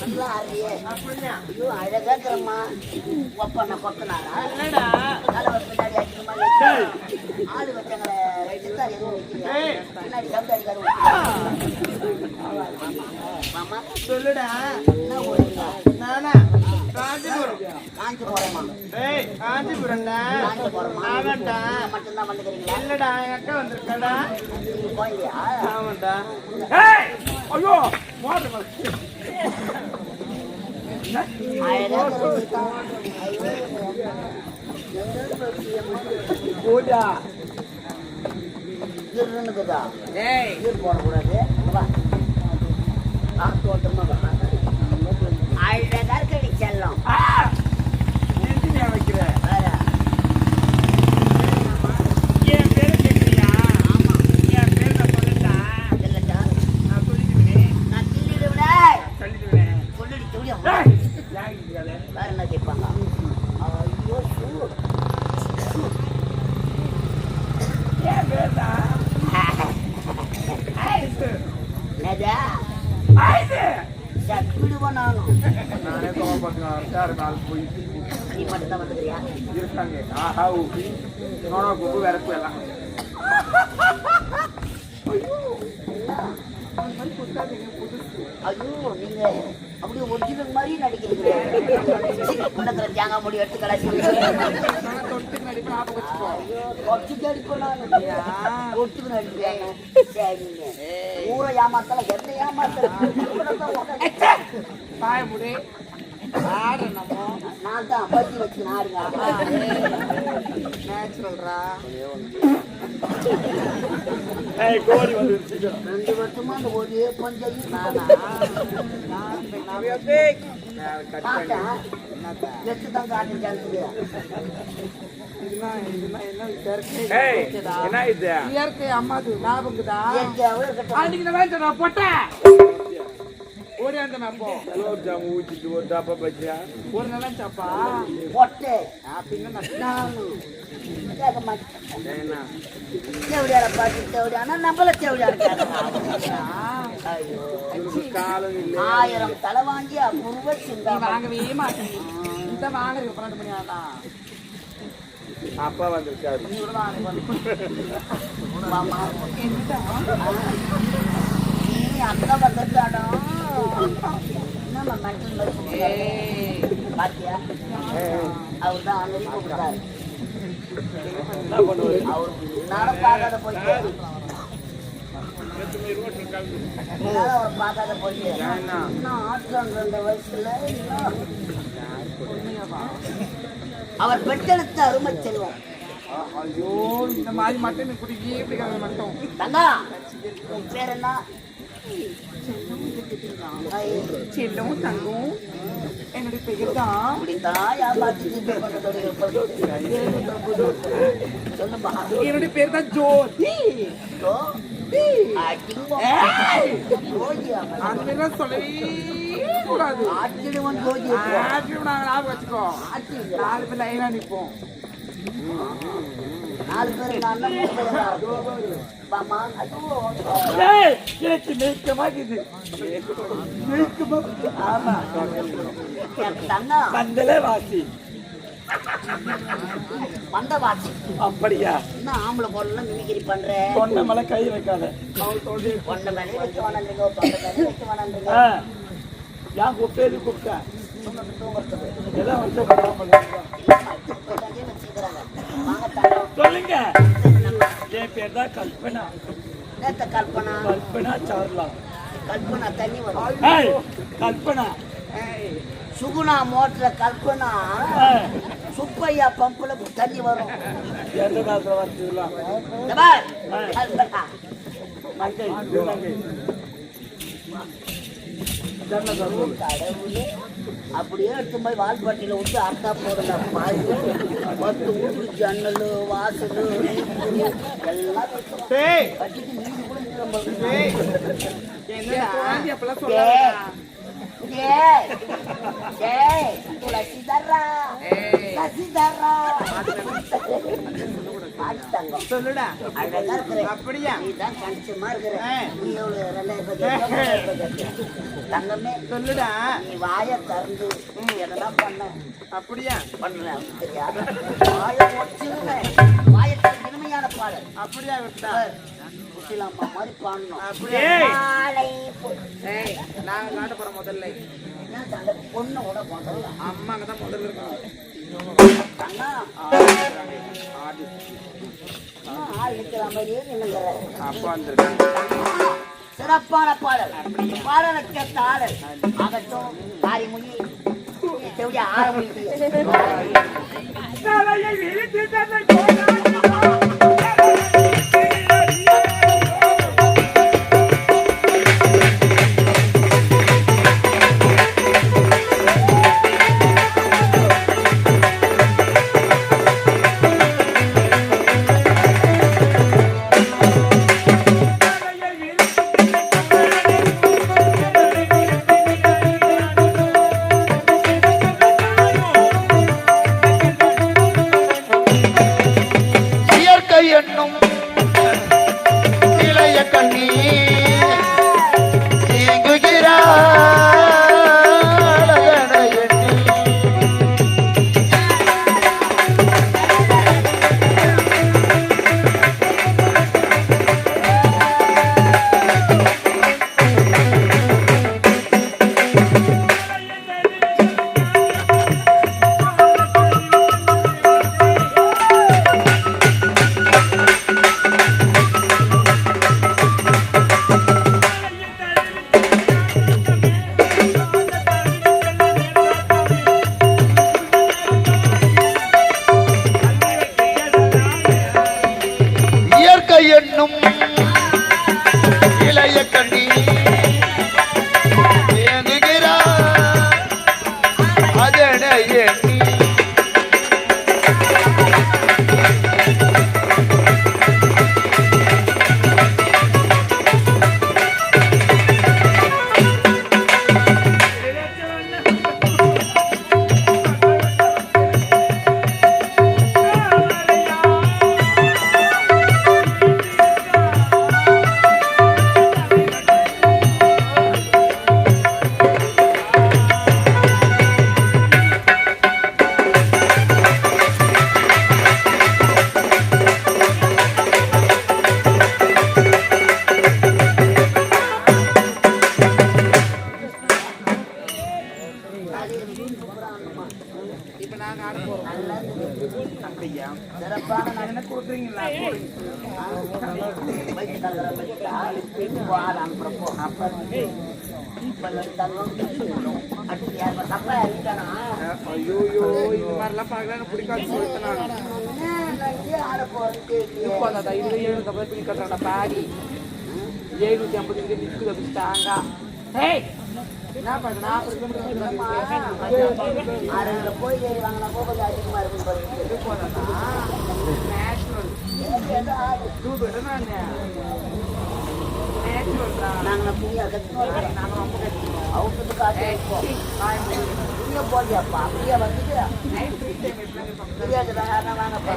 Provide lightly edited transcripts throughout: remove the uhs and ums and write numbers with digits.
நல்லா ஆறியே ஐயோ அழகாக்கிறம்மா ஒப்பண்ண கொத்தனாரா பின்னாடி அடிக்கணுமா ஆளு வச்சாங்களே எதுவும் பின்னாடி கம்பு அடிக்காரு மாமா சொல்லுடா என்ன ஊருங்க நானா காஞ்சிபுரம் காஞ்சிபுரமா காஞ்சிபுரம்டா காஞ்சிபுரமா ஆமாண்டா மட்டும்தான் வந்துக்கிறீங்களா இல்லடா என் அக்கா வந்திருக்காடா போயியா ஆமாண்டா ஐயோ போடா இருக்குதா போடக்கூடாது அழகா இருக்கடி செல்லம் வைக்கிறேன் வேற என் பேரு கேட்குறியா ஆமா என் பேர் நான் சொல்லட்டா இல்லட்டா நான் சொல்லிடுவேன் நான் சொல்லிடுவிட சொல்லிடுவேன் சொல்லிடு சொல்லியா யாரு வேற என்ன கேட்பாங்க ஐயோ என் பேர் தான் நேதா ஆயிடுச்சு சப்பிடுவோம் நானும் நானே கோவப்படுறேன் சார் நாள் போய் நீ மட்டும் தான் வந்துக்கிறியா இருக்காங்க ஆஹா ஊப்பி நோனா கொப்பு விறப்பு எல்லாம் ஐயோ நீங்க அப்படியே ஒரிஜினல் மாதிரி நடிக்கிறீங்க குண்டத்துல தேங்காய் முடி எடுத்து கலாச்சி தொட்டுக்கு நடிப்பேன் ஞாபகம் வச்சுக்கோ ஒட்டுக்கு அடிப்பேன் ஒட்டுக்கு நடிக்கிறேன் சரிங்க ஊரை ஏமாத்தல என்ன ஏமாத்தல பாய முடி ஆடு நம்ம நான் தான் பத்தி வச்சு நாடுங்க நேச்சுரல்ரா கோழி வந்து 2 வருஷமா அந்த ஒரே பஞ்சாயத்து பார்த்தேன் எட்டு தான் காட்டு ஜாஸ்தி என்ன இது இயற்கை அம்மாது ஞாபகம்தா எங்க அவ்வளவு கட்ட அன்னைக்கு நான் வேண்டாம் போட்டேன் ஓடி அந்த அப்போ ஜாமு ஊற்றிட்டு ஒரு டாப்பா பச்சியா ஒரு நாள் சாப்பா பொட்டை பின்ன நானும் கேட்க மாட்டேன் தேவடியார பாட்டு தேவடியானா நம்மள தேவடியார ஐயோ காலம் இல்லை 1000 தலை வாங்கி அபூர்வ சிந்தா வாங்கவே மாட்டேன் இந்த வாங்குறது 12 மணி ஆனா அப்பா வந்திருக்காரு நீ கூட வாங்க மாமா நீ அக்கா வந்துட்டாடா நம்ம மனுஷன் பாத்தியா அவர் தான் அன்னைக்கு கூப்பிட்டாரு என்ன பண்ணுவாரு அவருக்கு நானும் பார்க்காத போயிட்டு அவர் பார்க்காத போயிட்டு இன்னும் 82 வயசுல அவர் பெற்றெடுத்த அருமை செல்வம் ஐயோ இந்த மாதிரி மட்டும் குடிக்கி இப்படி மட்டும் தங்கா உன் பேர் என்ன செல்லும் தங்கும் என்னுடைய பெயர் தான் அப்படித்தான் ஏமாத்தி சொல்லுப்பா என்னுடைய பேர் தான் ஜோதி அந்த பேர் சொல்லவே கூடாது ஞாபகம் வச்சுக்கோ 4 பேர் லைனா நிற்போம் 4 பேர் மந்தவாசி அப்படியா இன்னும் ஆம்பளை போடலாம் மிமிக்கிரி பண்ற கொண்ட மேல கை வைக்காத கொண்ட மேலே வைக்க வேணான்றீங்க தொண்டை மேலே வைக்க வேணான்றீங்க ஏன் கூப்பிட்டு கூப்பிட்டேன் எல்லாம் வந்து சொல்லுங்க என் பேர் தான் கல்பனா கல்பனா கல்பனா சார்லா கல்பனா தண்ணி வரும் கல்பனா சுகுணா மோட்டர்ல கல்பனா சுப்பையா பம்புல தண்ணி வரும் எந்த காலத்துல வந்துலாம் கல்பனா கடவுளே அப்படியே எடுத்து போய் வால்பாட்டியில விட்டு அர்த்தா போடுங்க 10 வீட்டு ஜன்னல் வாசல் எல்லாம் கட்டிட்டு நீங்க கூட மாட்டு தங்கம் சொல்லுடா. அழகா இருக்கிற அப்படியா? நீ தான் கணிச்சமா இருக்கிற நீ எவ்வளவு 2000 ரூபாய் தங்கமே சொல்லுடா. நீ வாயை திறந்து என்னதான் பண்ண அப்படியா? பண்ணுவேன் தெரியாது வாயை ஒச்சுவேன் வாயை திறந்து இனிமையான பாடல் அப்படியா விட்டா? குட்டிலாமா மாதிரி பாடணும் அப்படியே. மாலை ஏய், நாங்க காட்ட போறோம் முதல்ல. அந்த பொண்ணு கூட முதல்ல அம்மாங்க தான் முதல்ல இருக்கணும். அண்ணா ஆடு. ஆள் நிற்கிற மாதிரியே நின்னுங்கிற அப்பா வந்திருக்காங்க. சிறப்பான பாடல் பாடலுக்கேற்ற ஆடல் ஆகட்டும் காரிமொழி செவிடி ஆரம்பி என்னும் இளைய கண்ணி என்னும் இளைய கண்ணி ஏங்குகிறார் அதனை எண்ணி இப்ப நாங்க ஆட போறோம். அப்படியா? சிறப்பான நான் என்ன கொடுக்குறீங்களா? ஐயோ இது மாதிரிலாம் பார்க்கலாம் பிடிக்காது சொல்லிட்டேன். இப்போ அந்த 750 பிடி கட்டுறாங்க பாடி 750 நிற்குது அப்படிட்டாங்க. என்ன பண்ண 40 கிலோமீட்டர் போய் வாங்கினா கொஞ்சம் அதிகமா இருக்கும் நேஷனல் நாங்கள் புரியா கற்றுக்கோம் நாங்கள் ரொம்ப கற்றுக்கோம் அவங்களுக்கு காசு புரிய போலியாப்பா புரியா வந்துட்டு புரியாதுதான் வாங்கப்பா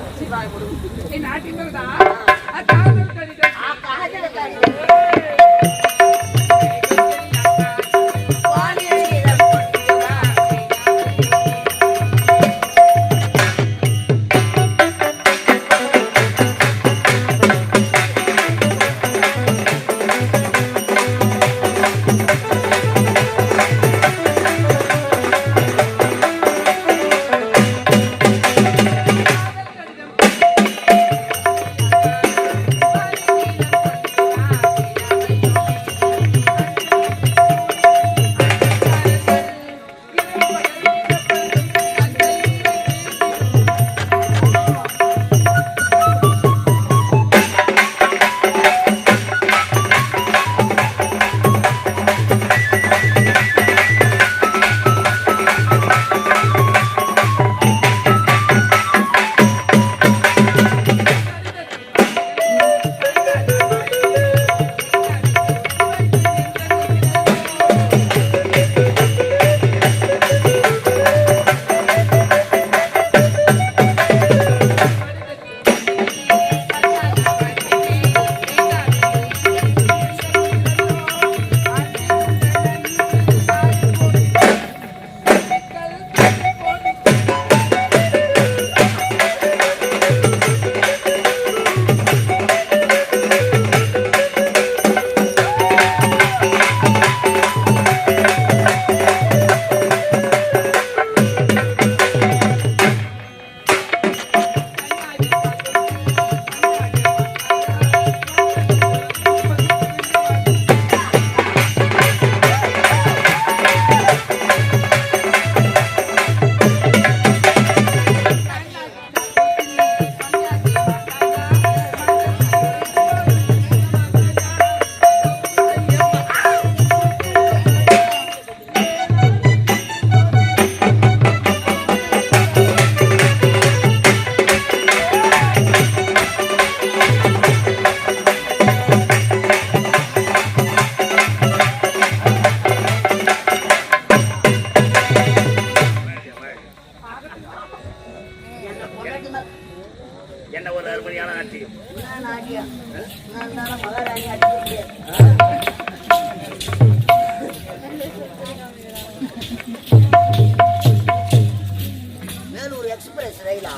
கையில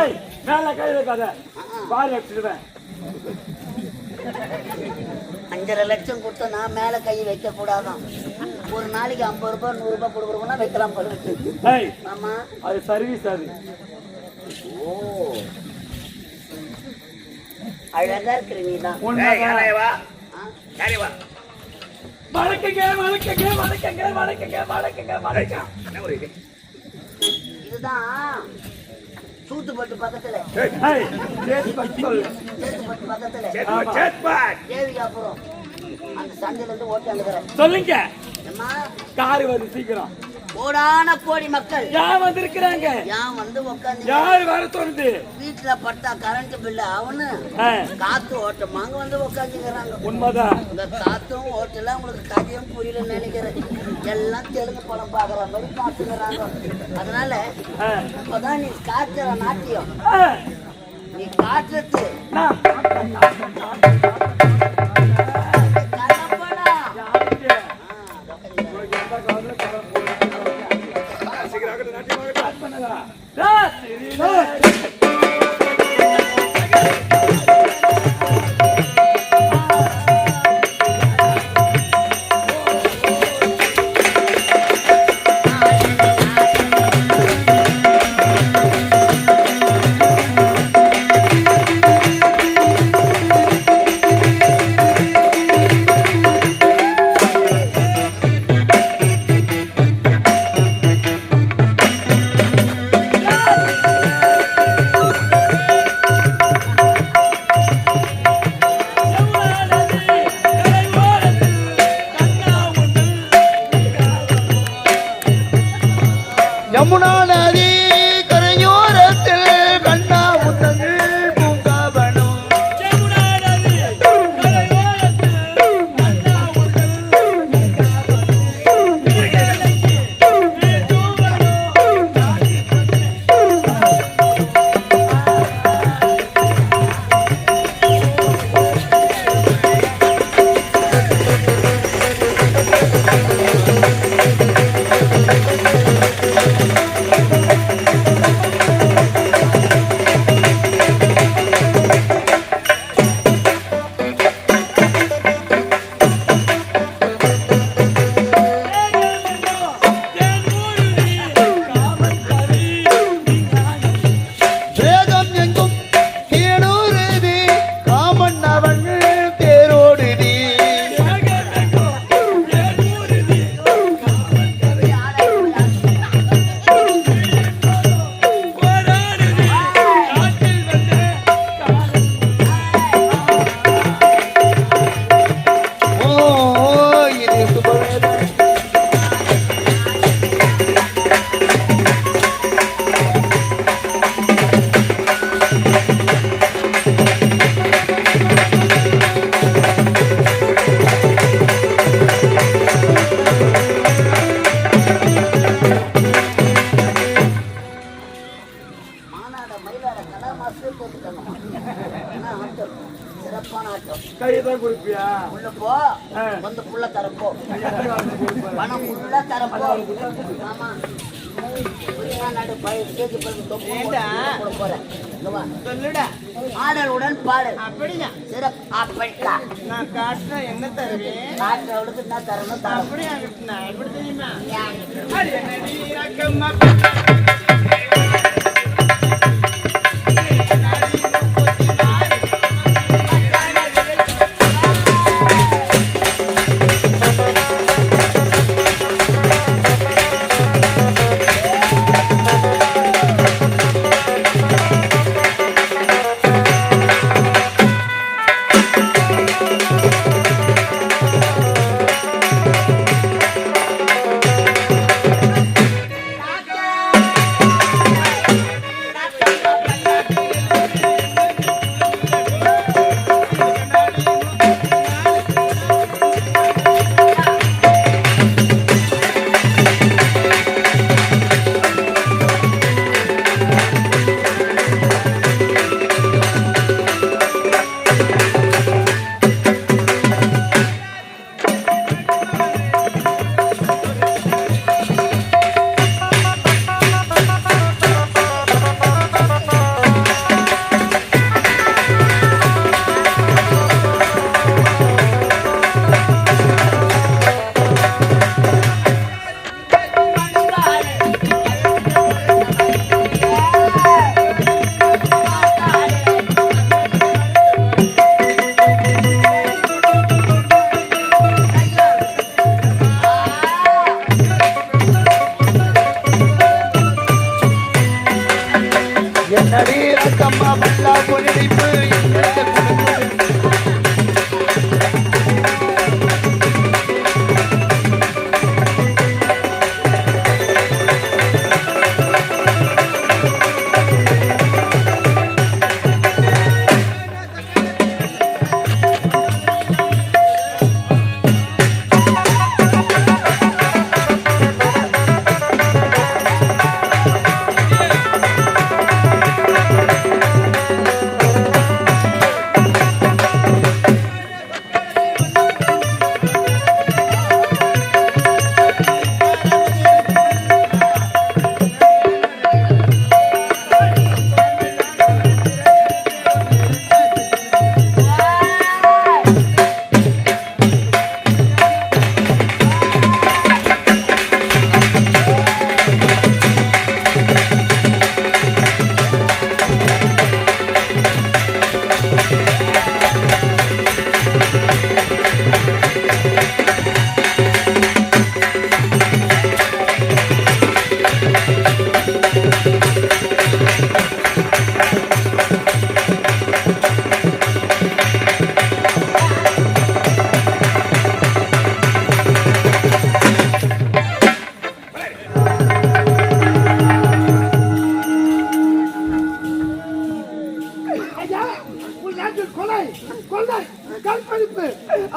ஏய் மேல கை வைக்காத பாரு எடுத்துடுவேன் 5.5 லட்சம் கொடுத்தா நான் மேல கை வைக்க கூடாதான். ஒரு நாளைக்கு 50 ரூபாய் 100 ரூபாய் கொடுக்குறோம்னா வைக்கலாம் பழுத்து. ஏய் ஆமா அது சர்வீஸ் அது. ஓ அழகா இருக்கிற நீ தான். இதுதான் சூத்துப்பட்டு பக்கத்துல தேவிகாபுரம் அந்த சந்தையில இருந்து ஓட்டாந்துக்கிறேன். சொல்லுங்க காரு வருது சீக்கிரம். கோடான கோடி மக்கள் யார் வந்திருக்கிறாங்க? யான் வந்து உட்காந்து யார் வர தோணுது? வீட்டுல பட்டா கரண்ட் பில்லு அவனு காத்து ஓட்டம் அங்க வந்து உட்காந்துக்கிறாங்க. உண்மைதான். இந்த காத்தும் ஓட்டல உங்களுக்கு கதையும் புரியலன்னு நினைக்கிறேன். எல்லாம் தெலுங்கு படம் பாக்குற மாதிரி பாத்துக்கிறாங்க. அதனால இப்பதான் நீ காட்டுற நாட்டியம் நீ காட்டுறது யமுனா நதி கரையோரத்தில் கண்ணா முத்தங்கள் பூங்காவனம். வேதம் எங்கும் தேனூறுதி காமன் அவன் தேரோடுதி. ஓ இது சுபவேதம். மாநாட மயிலாட கலா மாஸ்டர் போட்டுக்கணும். ஆட்டம் சிறப்பான ஆட்டம். கைதான் கொடுப்பியா? உள்ள போ வந்து புள்ள தரப்போ பணம் ஃபுல்லா தரப்போ. ஆமா புரியா நடு ஸ்டேஜ் போட போறேன். சொல்லுடா ஆடலுடன் பாடல் அப்படியா சிறப்பு அப்படியா நான் காட்டுற என்ன தருவேன் காட்டுறவளுக்கு என்ன தரணும் அப்படியா எப்படி தெரியுமா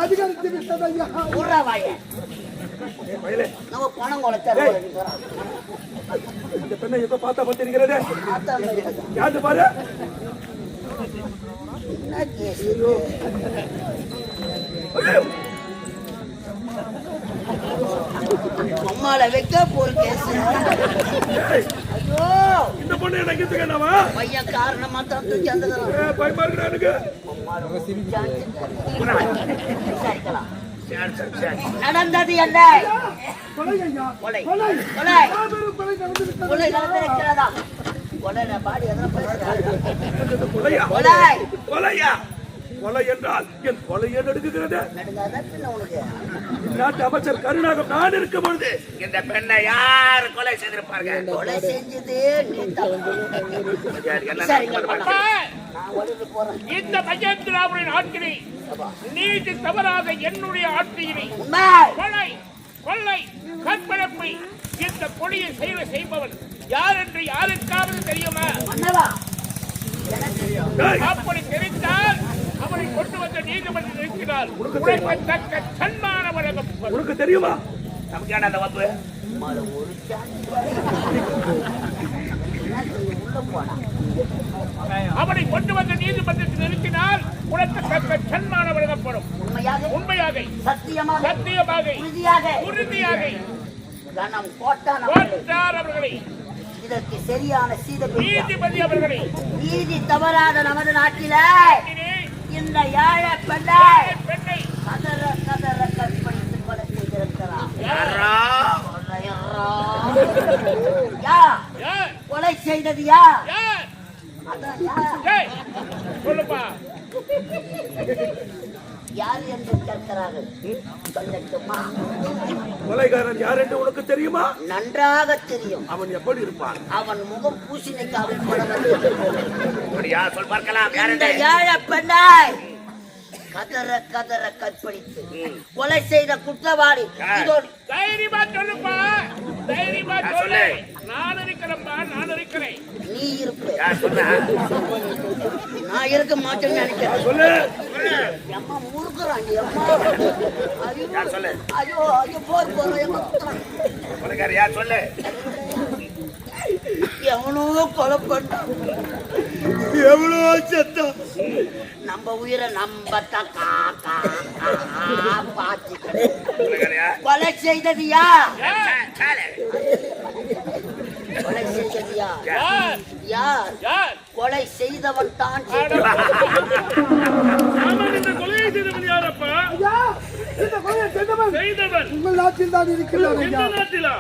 அதிகாரத்தை விட்டது ஐயா. ஊர்ரா வாய. நம்ம பணம் கொலைச்சாரு. இந்த பெண்ணை எப்ப பார்த்தா பார்த்திருக்கிறது? பார்த்தா யாரு பாரு? என்ன கேஸ்? அம்மால வைக்க போற கேஸ். ஐயோ, இந்த பொண்ணு என்ன கேட்டுக்கேனாவா? பையன் காரணமா தான் தூக்கி அந்ததெல்லாம். பயமா இருக்குடா எனக்கு. விசாரிக்கலாம். நடந்தது என்ன? கொலை ஐயா. கொலை கொலை. கொலை மாபெரும் கொலை நடந்திருக்கிறது. கொலை நடந்திருக்கிறதா? கொலை பாடி எதனா பேசுறாங்க. கொலையா? கொலை கொலையா? கொலை என்றால் என் கொலையே நடுக்குகிறது. நடுங்காத பின்ன உனக்கு. நாட்டு அமைச்சர் கருணாகம் நான் இருக்கும் பொழுது இந்த பெண்ணை யார் கொலை செய்திருப்பார்கள்? கொலை செஞ்சது நீ தான். விசாரிக்கப்பா. நான் ஒளிந்து போறேன். இந்த மகேந்திராவுடைய ஆட்சியை நீதி தவறாக என்னுடைய ஆட்சியினை உண்மை. கொலை கொள்ளை கற்பழப்பை இந்த கொடியை செய்பவன் யார் என்று யாருக்காவது தெரியுமா? மன்னவா, எனக்கு தெரியும். அப்படி தெரிந்தால் அவனை கொண்டு வந்த நீதிமன்றம் இருக்கிறார். உனக்கு சன்மான வழங்கும். உனக்கு தெரியுமா? நமக்கு அந்த வப்பு மறு ஒரு உள்ள போனா அவனை கொண்டு வந்த நீதிமன்றத்தில் நிறுத்தினால் உனக்கு தக்க சன்மான வழங்கப்படும். உண்மையாக உண்மையாக சத்தியமாக சத்தியமாக உறுதியாக உறுதியாக கணம் கோட்டான கோட்டார் அவர்களை இதற்கு சரியான நீதிபதி அவர்களை நீதி தவறாத நமது நாட்டில இந்த ஏழை பெண்ணை கதற கதற கற்பழித்து கொலை செய்திருக்கிறார். கொலை செய்தது யார்? அதான் யார்? சொல்லுப்பா. யார் என்று கேட்கிறார்கள். சொல்லட்டுமா? கொலைகாரன் யார் என்று உனக்கு தெரியுமா? நன்றாக தெரியும். அவன் எப்படி இருப்பான்? அவன் முகம் பூசணிக்காக சொல் பார்க்கலாம். இந்த ஏழை பெண்ணை கதற கதற கற்பழித்து கொலை செய்த குற்றவாளி தைரியமா சொல்லுப்பா. தைரியமா சொல்லு. நான் இருக்கிறேன்ப்பா, நான் இருக்கிறேன். நீ இருப்ப. நான் இருக்க மாட்டேன்னு நினைக்கிறேன். சொல்லு. அம்மா முறுக்குறான். ஐயோ ஐயோ போர் போறேன். யார் சொல்லு. எவனோ கொலை பண்ணான். எவ்வளோ சத்தம். நம்ம உயிரை நம்பத்தான் கொலை செய்தது யார்? கொலை செய்தது யார்? யார்? கொலை செய்தவன் தான் கொலையை செய்தவன் யாரப்பா? ஐயா, இந்த கொலையை செய்தவன் உங்கள் நாட்டில் தான் இருக்கிறார் ஐயா. இந்த நாட்டிலா?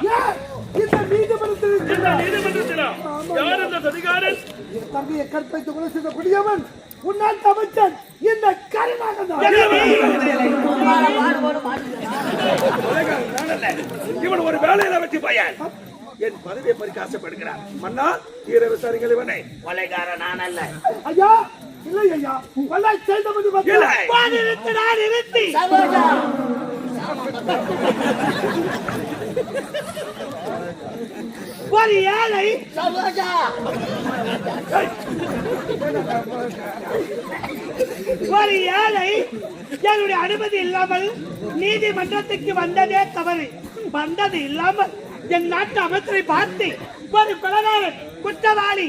இந்த நீதிமன்றத்தில் இருக்கிறார். நீதிமன்றத்திலா? யார் அந்த அதிகாரன்? என் தங்கையை கற்பழித்து கொலை செய்த குடியவன் உன்னாட்டு அமைச்சர் இந்த கருணாகரன் தான். இவன் ஒரு வேலையில வச்சு பையன் என் பதவியை பறிக்க ஆசைப்படுகிறார். மன்னா, தீர விசாரிங்கள் இவனை. கொலைகாரன் நான் அல்ல. ஐயா, இல்லை ஐயா, கொலை செய்தவன் நிறுத்தி ஒரு ஏழை ஒரு ஏழை என்னுடைய அனுமதி இல்லாமல் நீதிமன்றத்துக்கு வந்ததே தவறு. வந்தது இல்லாமல் என் நாட்டு அமைச்சரை பார்த்து ஒரு கொலைகாரன் குற்றவாளி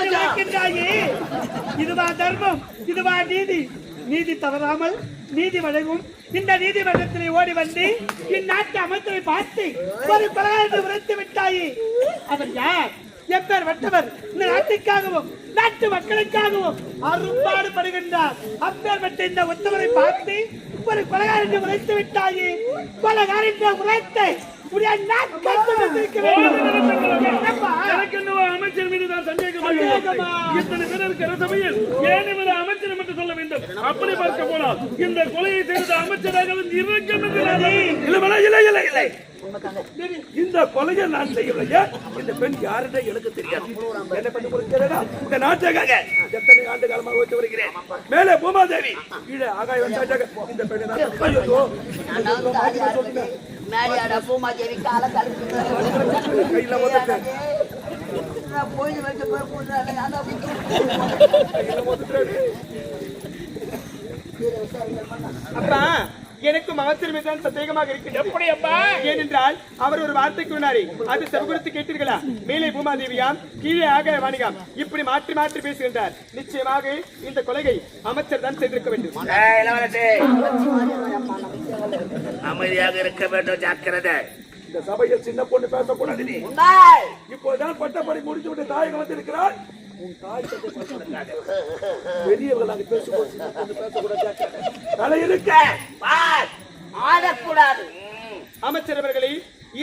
இருக்கின்றாயே, இதுவா தர்மம்? இதுவா நீதி? நீதி தவறாமல் நீதி வழங்கும் இந்த நீதிமன்றத்திலே ஓடி வந்து இந்நாட்டு அமைச்சரை பார்த்து ஒரு கொலைகாரனை உரைத்து விட்டாயே, அவர் யார்? எப்பேர் வெட்டவர்? இந்த நாட்டுக்காகவும் நாட்டு மக்களுக்காகவும் அரும்பாடுபடுகின்றார். அப்பேற்பட்ட இந்த உத்தவரை பார்த்து ஒரு கொலைகாரனை உரைத்து விட்டாயே, கொலைகாரனை உரைத்த உடைய நாக்கை துண்டித்திருக்க வேண்டும். என்னப்பா? எனக்கு என்னவோ அமைச்சர் மீது தான் சந்தேகமா? இத்தனை பேர் இருக்கிற சபையில் ஏன் இவர் அமைச்சர் என்று சொல்ல வேண்டும்? அப்படி பார்க்க போனால் இந்த கொலையை செய்த அமைச்சராக இருக்கும் இல்லை. இந்த கொலையை நான் செய்யவில்லையா? இந்த பெண் யாருன்னு எனக்கு தெரியாது. என்ன பண்ணி கொடுக்கிறேன்னா இந்த நாட்டுக்காக எத்தனை ஆண்டு காலமாக ஓட்டு வருகிறேன். மேலே பூமாதேவி கீழே ஆகாயம் வந்தாங்க. இந்த பெண்ணை மேரியாடா பூமாதேவி கால கையில ஓட்டுட்டேன். போய் வச்சு அப்பா எனக்கும் அமைச்சர் மீது சந்தேகமாக இருக்கிறது. எப்படி அப்பா? ஏனென்றால் அவர் ஒரு வார்த்தை கூறினாரே, அது செவிகுடுத்து கேட்டீர்களா? மேலே பூமாதேவியாம் கீழே ஆகாய வாணிகாம் இப்படி மாற்றி மாற்றி பேசுகின்றார். நிச்சயமாக இந்த கொலையை அமைச்சர் தான் செய்திருக்க வேண்டும். அமைதியாக இருக்க வேண்டும். ஜாக்கிரதை. இந்த சபையில் சின்ன பொண்ணு பேசக்கூடாது. நீ இப்போதான் பட்டப்படி முடித்து விட்டு தாயகம் வந்திருக்கிறார். உன் தாய் பெரியவர்கள் பேசக்கூடாது. அமைச்சர் அவர்களே,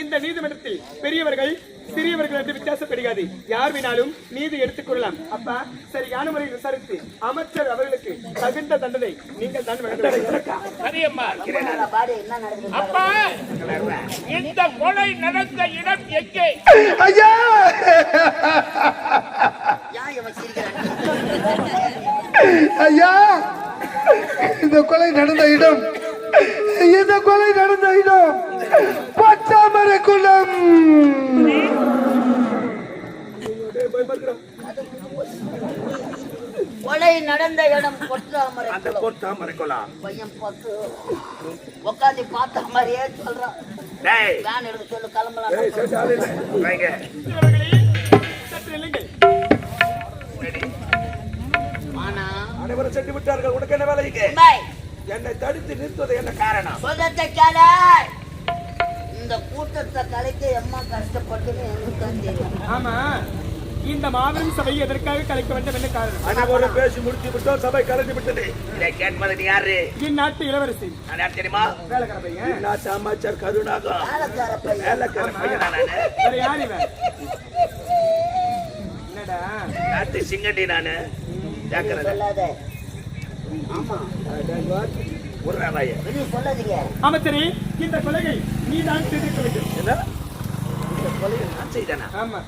இந்த நீதிமன்றத்தில் பெரியவர்கள் சிறியவர்கள் என்று வித்தியாசம் கிடையாது. யார் வேணாலும் நீதி எடுத்துக் கொள்ளலாம். அப்பா சரியான முறையில் விசாரித்து அமைச்சர் அவர்களுக்கு தகுந்த தண்டனை நீங்கள் தான் அப்பா, இந்த கொலை நடந்த இடம் எங்கே? ஐயா ஐயா, இந்த கொலை நடந்த இடம் பச்சாமரை குளம். கொலை நடந்த இடம் கொட்டாமரை குளம். பையன் பார்த்து உட்காந்து பார்த்த மாதிரியே சொல்றான். வேன் எடுக்க சொல்லு, கிளம்பலாம். அனைவரும் சென்று விட்டார்கள். உனக்கு என்ன வேலை? என்னை தடுத்து நிறுத்துவது என்ன காரணம்? இந்த கூட்டத்தை கலைக்க எம்மா கஷ்டப்பட்டுன்னு எனக்கு தான் தெரியும். ஆமா, இந்த மாபெரும் சபை எதற்காக கலைக்க வேண்டும் என்ன காரணம்? அனைவரும் பேசி முடித்து விட்டோம். சபை கலைந்து விட்டது. இதை கேட்பது நீ யாரு? இந்நாட்டு இளவரசி. யார் தெரியுமா? வேலைக்கார பையன். இந்நாட்டு அமைச்சர் கருணாகம். வேலைக்கார பையன். வேலைக்கார பையன் நானு. வேற யார் இவன்? என்னடா நாட்டு சிங்கண்டி நானு. சொல்லாத. ஆமா, சொல்லாதீங்க. அமைச்சரே, இந்த கொலையை நீதான் செய்திருக்க வேண்டும். இந்த கொலையை நான் செய்தேனா? ஆமா.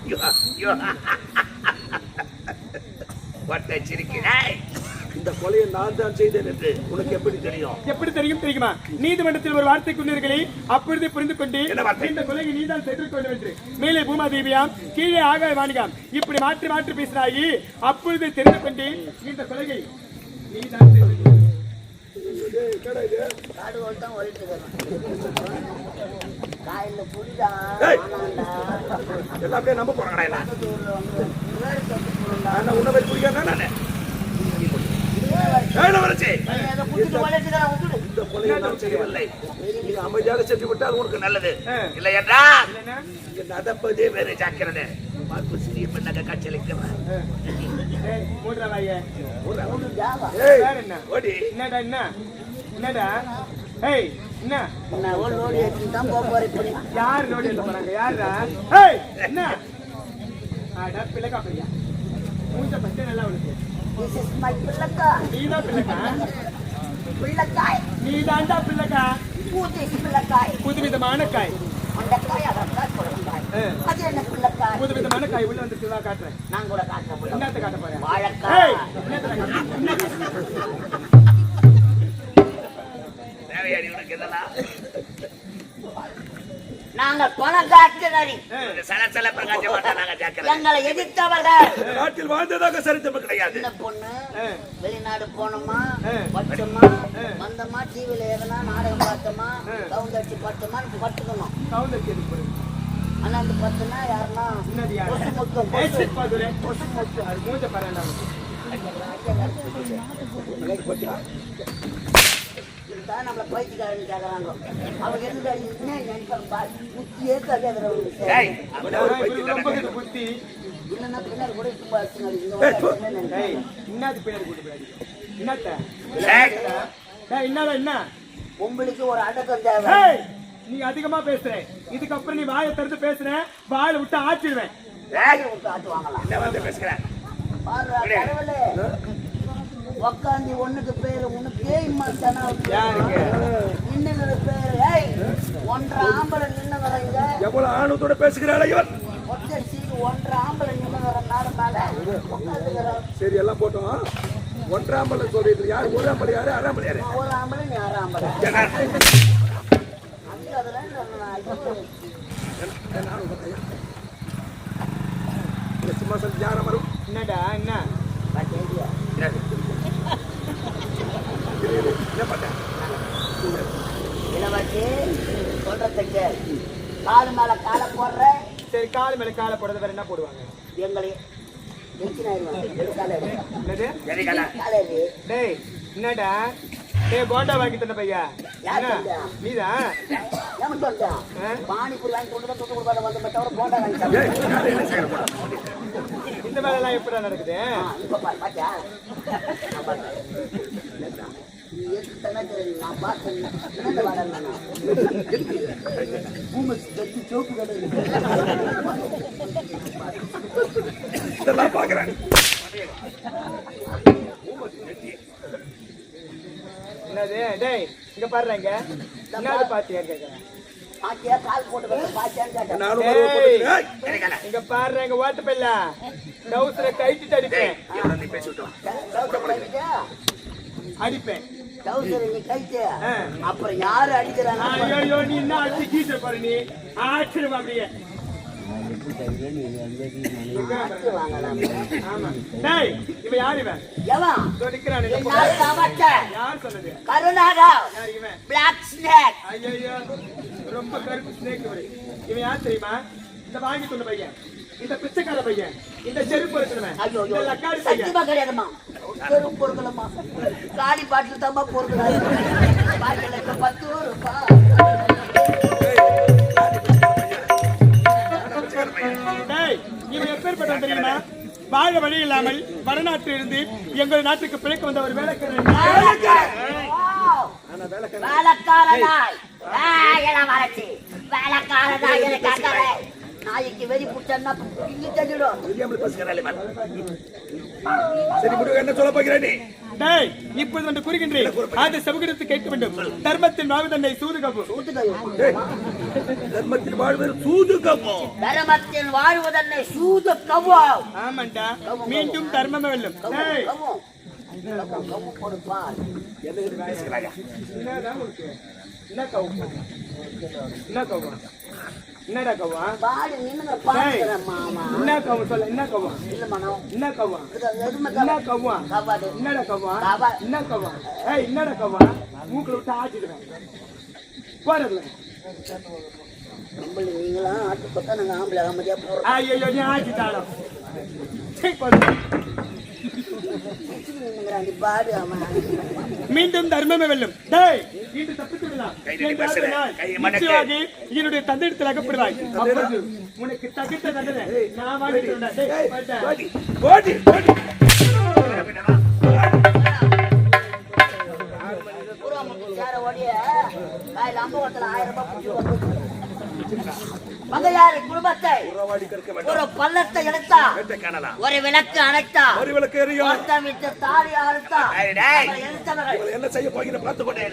இந்த கொலையை நான் தான் செய்தேன் என்று உனக்கு எப்படி தெரியும்? எப்படி தெரியும் தெரியுமா? நீதிமன்றத்தில் ஒரு வார்த்தை கொண்டீர்களே, அப்பொழுதே புரிந்து கொண்டு இந்த கொலையை நீதான் செய்திருக்க வேண்டும் என்று. மேலே பூமாதேவியாம் கீழே ஆகாய வாணிகாம் இப்படி மாற்றி மாற்றி பேசினாயி, அப்பொழுதே தெரிந்து கொண்டு இந்த கொலையை நீதான் செய்திருக்க வேண்டும். எல்லாமே நம்ப போறாங்க. உணவை புரியாத நானே அமைதியாக சென்று விட்டால் உனக்கு நல்லது. இல்லை என்றால் நடப்பதே வேறு. ஜாக்கிரதை. சிறிய பெண்ணாக காட்சியளிக்கிறேன். யார் நோடி போறாங்க? யாரா? பிள்ளைக்கா பையா மூஞ்ச பச்சை நல்லா உனக்கு. நீதான் பிள்ளைக்கா? நீதான்டா பிள்ளைக்கா? புதுவிதமான காய். புதுவிதமான காய் உள்ள வந்து காட்டுறேன். நான் கூட காட்டுறேன். என்னத்தை காட்ட போறேன்? வாழைக்காய். தேவையாடி உனக்கு இதெல்லாம்? நாங்கள் பணக்காட்சினரி. சலசல பிரகாச மாட்டாங்க. ஜாக்கிரதை. எங்களை எதிர்த்தவர்கள் நாட்டில் வாழ்ந்ததாக சரித்திரம் கிடையாது. இந்த பொண்ணு வெளிநாடு போனோமா, பச்சோமா, வந்தோமா, டிவில ஏறினா நாடகம் பார்த்தோமா, கவுந்தடிச்சு பார்த்தோமான்னு பட்டுக்கணும். ஆனா அந்த பத்துனா யாருன்னா நம்மள பயிற்சிக்காரன் கேட்கறாங்க. அவங்க முக்கியே தெரியாதவங்க இல்லைன்னா பின்னாடி கூட என்ன பொம்பளைக்கு ஒரு அடக்கம் தேவை. நீ அதிகமா பேசுற. இதுக்கப்புறம் நீ வாயை திறந்து பேசுற, வாயில விட்டு ஆச்சிடுவேன். என்ன வந்து பேசுகிறேன் உக்காந்து ஒண்ணுக்கு பேரு உனக்கே இம்மாத்தானா இன்னொரு பேரு ஒன்றரை ஆம்பளை நின்று வரங்க எவ்வளவு ஆணவத்தோட பேசுகிறாள் இவன். ஒற்றை சீடு ஒன்றரை ஆம்பளை நின்று வர நாடனால சரி எல்லாம் போட்டோம். ஒன்றாம்பளை சொல்றது யாரு? ஒரு ஆம்பளை யாரு? அறாம்பளை யாரு? ஒரு ஆம்பளை நீ ஆறு ஆம்பளை சும்மா சொல்லி யாரும் வரும். என்னடா என்ன என்ன பண்ண இளவரசி சொல்றதுக்கு காலு மேல காலை போடுற சரி, காலு மேல காலை போடுறது வேற என்ன போடுவாங்க? எங்களை என்னது? காலேரி டேய் என்னடா? டேய் போண்டா வாங்கி தந்த பையா. யார் என்ன? தந்தா? நீதான்? ஏன் சொல்றேன் பானிபூரி வாங்கி கொண்டு தொட்டு கொடுப்பாரு வந்து தவிர போண்டா வாங்கி சாப்பிடுறேன். இந்த வேலை எல்லாம் எப்படா நடக்குது? இப்ப பாத்தியா நீ எதுக்கு தானே தெரியும் நான் பார்த்தேன் என்ன வரேன் பூமி கட்டி சோப்பு கடை இதெல்லாம் பாக்குறேன். என்னது? டேய் இங்க பாருங்க, என்னது பாத்தியா கேக்குறேன். பாத்தியா கால் போட்டு பாத்தியான்னு கேட்டேன். நானும் வருவேன் போட்டு. டேய், இங்க பாருங்க ஓட்ட பில்ல டவுசரை கைட்டு அடிப்பேன். நீ பேசிவிட்டோம். அடிப்பேன். டவுசர் நீ கைட்டு அப்புறம் யாரு அடிக்கிறாங்க ஐயோ நீ என்ன அடிச்சு கீச பாரு நீ ஆச்சரியம் அப்படியே. ஆமா. டேய் இவன் யார்? இவன் எவன் நிக்கிறான். யார் சொன்னது? கருணாராவ் யார் இவன்? Black snake. ஐயோ ரொம்ப கருப்பு ஸ்னேக் இவரு. இவன் யார் தெரியுமா? இந்த வாங்கி சொன்ன பையன், இந்த பிச்சைக்கார பையன், இந்த செருப்பு இருக்கிறவன், ஐயோ இந்த லக்காடி பையன். சத்தியமா கிடையாதுமா பெரும் பொருட்களம்மா காடி பாட்டில் தான்மா பொருட்கள் பாட்டிலுக்கு 10 ரூபாய். டேய் இவன் எப்பேற்பட்டவன் தெரியுமா? வாழ வழி இல்லாமல் வடநாட்டில் இருந்து எங்கள் நாட்டுக்கு பிழைக்க வந்த ஒரு வேலைக்காரன். வேலைக்காரனாய் வளர்ச்சி வேலைக்காரனாய் எனக்கு நாய்க்கு வெறி புடிச்சா இங்க தள்ளிடும். சரி முடிவு என்ன சொல்ல போகிறேன் நீ? டேய் இப்போது வந்து கூறுகின்றேன், அது செவகிடத்து கேட்க வேண்டும். தர்மத்தின் வாழ்வதன்னை சூதுகப்பு. தர்மத்தில் வாழ்வது சூதுகமோ? தர்மத்தில் வாழ்வதன்னை சூது கவ்வா. ஆமாண்டா, மீண்டும் தர்மமே வெல்லும். டேய் என்னடா உனக்கு? என்ன கவ்வு? என்ன கவ்வு? என்னடா கவ்வா? பாடி நின்னு பாக்குறேன் மாமா. என்ன கவ்வு சொல்ல? என்ன கவ்வா? இல்ல மனோ என்ன கவ்வா? எதுமே என்ன கவ்வா? கவ்வாது என்னடா கவ்வா? கவ்வா. என்ன கவ்வா? ஏய் என்னடா கவ்வா? மூக்குல விட்டு ஆட்டிடுவேன். போறதுல நம்மள நீங்களா ஆட்டு பத்தா நாங்க ஆம்பளை அமைதியா போறோம். ஐயோ நீ ஆட்டிட்டாலும் சரி போடு. பாடு ஆமா மீண்டும் தர்மமே வெல்லும். டேய் இன்று தப்பித்து விடலாம். நிச்சயமாக என்னுடைய தந்தையிடத்தில் அகப்படுவாய். அப்பொழுது உனக்கு தகுந்த தண்டனை நான் வாங்கிட்டு ஓடி ஓடி ஓடி. மங்கையாரி குடும்பத்தை ஒரு பள்ளத்தை எடுத்தா ஒரு விளக்கு அணைத்தா ஒரு விளக்கு எரியும். ஒருத்தன் விட்டு தாலி அறுத்தா என்ன செய்ய போகிற பார்த்து கொண்டே